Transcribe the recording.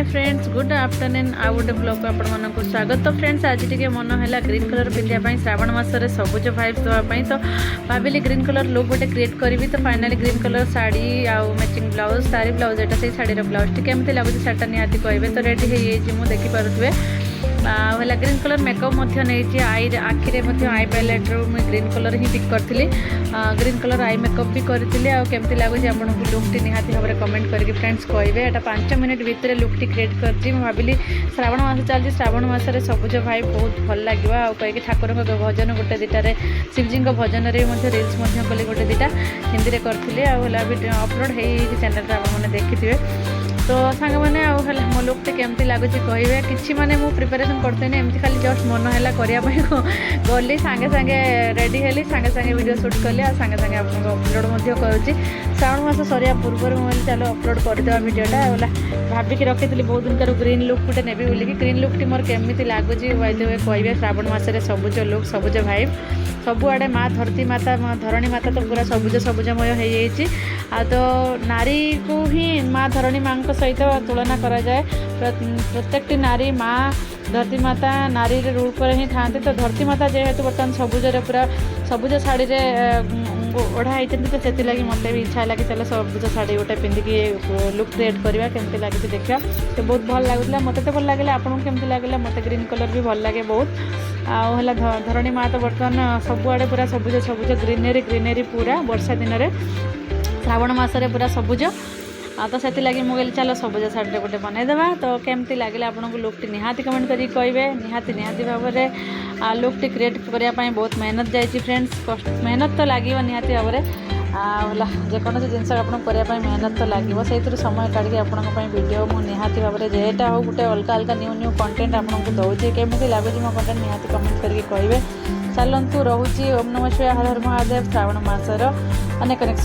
Hi friends good afternoon आउ गोटे blog आपको स्वागत। तो फ्रेंड्स आज टी मन है ग्रीन कलर पिंधापी श्रावण मसरे सबुज भाइब्स देवाई तो भाविली ग्रीन कलर लुक गोटे क्रिएट करी। तो फाइनाली ग्रीन कलर शाड़ी आउ मैचिंग ब्लाउज सारी ब्लाउज एटा से शाड़ी ब्लाउज टी केमती लगुच साटा निहाती कहे। तो रेडी हो देखिपे है ग्रीन कलर मेकअप नहीं आई आखिरे आई पैलेट्रु मुझे ग्रीन कलर ही पिक करी। ग्रीन कलर आई मेकअप भी करी आमती लगुच आपको लुकटी निहाती भाव में कमेंट करके फ्रेंड्स कहे। यहाँ 5 मिनट भितर लुकटी क्रिएट कर भाविली श्रावण मास चलती श्रावण मसरे सबुज भाई बहुत भल लगे कहीं ठाकुर भजन गोटे दुटारे शिवजी भजन रिल्स कली गोटे दुटा हिंदी में करी अपलोड हो चैनल आपने देखिए। तो सांग मैंने मो लुकटी केमती लगुच कहे कि मैंने मुझे प्रिपेरेसन करते एमती खाली जस्ट मन है करने गली सांगे सांगे रेडी हेली सांगे सांगे वीडियो शूट कली आ सांगे सांगे आपको अपलोड करुँची। श्रावण मास सरिया पूर्व मुझे चलो अपलोड करदे वीडियोटा बोला भाविकी रखी बहुत दिन कर ग्रीन लुक गोटे नेबी बोलिकी ग्रीन लुकटी मोर केमी लगुच कहे श्रावण मसरे सबुज लुक सबुज भाइब सबुआड़े माँ धरती माता धरणी माता तो पूरा सबुज सबुजमय हो तो नारी को ही माँ धरणी माँ सहित तुलना करा जाए। प्रत्येकटी नारी माँ धरती माता नारी रूप पर ही था। तो धरती माता जेहेतु बर्तमान सबुजरे पूरा सबुज शाड़ी ओढ़ा होती तो से लगी मत भी इच्छा है कि चलो सबुज शाड़ी गोटे पिंधिकी लुक क्रिएट करवा केमती लगे देखा। तो बहुत भल लगुला मत तो भल लगे आपको केमती लगे मत ग्रीन कलर भी भल लगे बहुत आला धरणी माँ तो बर्तमान सबुआड़े पूरा सबुज सबुज ग्रीनरी ग्रीनरी पूरा वर्षा दिन में श्रावण मसरे पूरा सबुज तो से लगी मुझे चलो सबुज शाड़ी गोटे बनईदेवा। तो केमती लगे आपको लुकटी निहाती कमेंट करी कहे निहाती निहाती भाव में लुकटी क्रिएट करने बहुत मेहनत जाइए फ्रेंड्स मेहनत तो लगे निहाती भाव में जेकोसी जिनस आपको करने मेहनत तो लगे से समय काढ़ी आपंपाई वीडियो मुझे निहाती भाव में जेटा हो गोटे अलग अलग न्यू न्यू कंटेंट आपको दूसरी केमी लगुच मो कंटेंट निहाती कमेंट करके कहे। चलतु रोचे ओम नमः शिवाय हर हर महादेव श्रावण मासर अनेक अनेक